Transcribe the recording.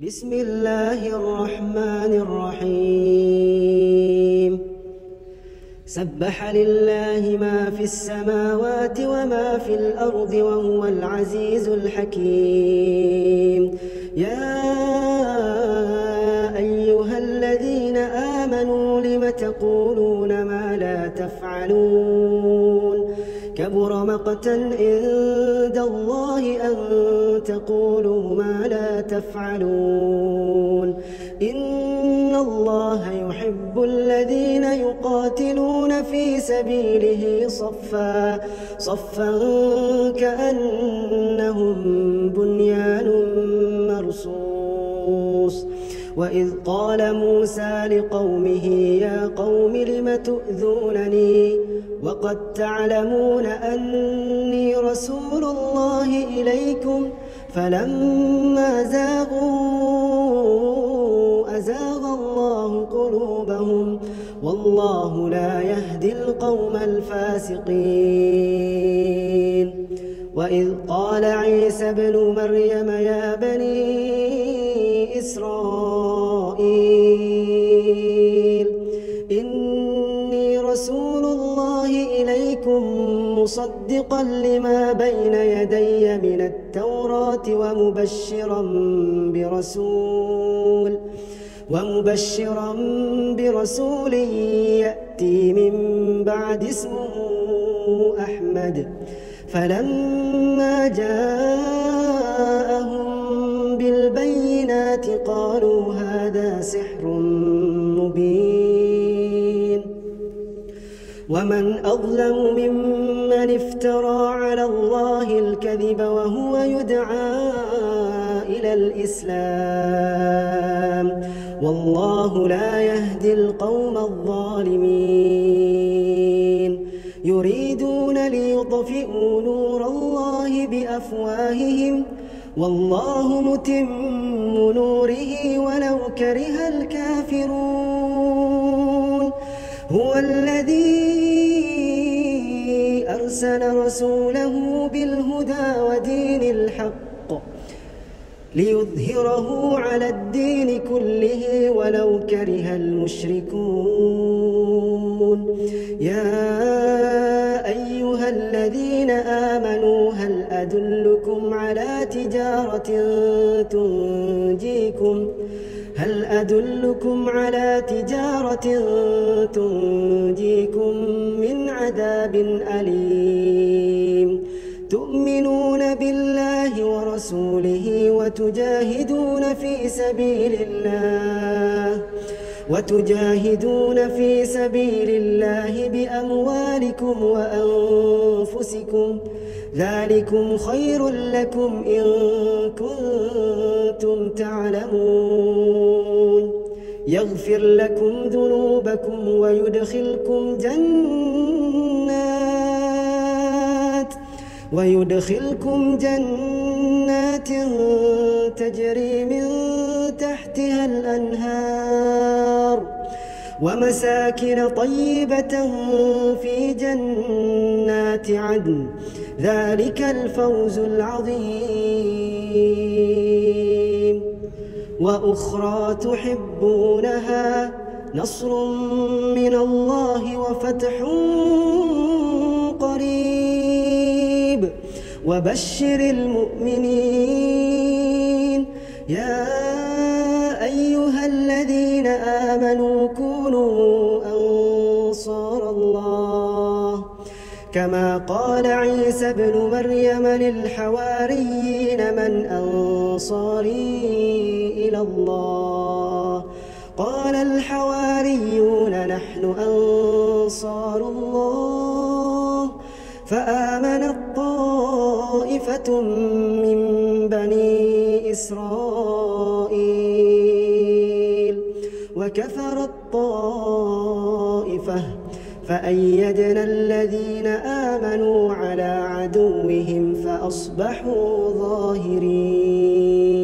بسم الله الرحمن الرحيم سبح لله ما في السماوات وما في الأرض وهو العزيز الحكيم يا أيها الذين آمنوا لم تقولون ما لا تفعلون كبر مقتا عند الله أن تقولوا ما لا تفعلون إن الله يحب الذين يقاتلون في سبيله صفا كأنهم بنيان مرصوص وإذ قال موسى لقومه يا قوم لم تؤذونني وقد تعلمون أني رسول الله إليكم فلما زاغوا أزاغ الله قلوبهم والله لا يهدي القوم الفاسقين وإذ قال عيسى ابن مريم يا بني إسرائيل إني رسول الله إليكم مصدقا لما بين يدي من التوراة ومبشرا برسول يأتي من بعد اسمه أحمد فلما جاءهم بالبينات قالوا هذا سحر مبين ومن أظلم ممن افترى على الله الكذب وهو يدعى إلى الإسلام والله لا يهدي القوم الظالمين يريدون ليطفئوا نور الله بأفواههم والله متم نوره ولو كره الكافرون هو الذي أرسل رسوله بالهدى ودين الحق ليظهره على الدين كله ولو كره المشركون يا أيها الذين آمنوا هل أدلكم على تجارة تنجيكم من عذاب أليم تؤمنون بالله ورسوله وتجاهدون في سبيل الله بأموالكم وأنفسكم ذلكم خير لكم إن كنتم تعلمون يغفر لكم ذنوبكم ويدخلكم جنات تجري من تحتها الأنهار ومساكن طيبة في جنات عدن ذلك الفوز العظيم وأخرى تحبونها نصر من الله وفتح قريب وبشر المؤمنين يا أيها الذين آمنوا كونوا أنصار الله كما قال عيسى ابن مريم للحواريين من أنصاري إلى الله قال الحواريون نحن أنصار الله فآمنت طائفة من بني إسرائيل وكفرت طائفة فأيدنا الذين آمنوا على عدوهم فأصبحوا ظاهرين.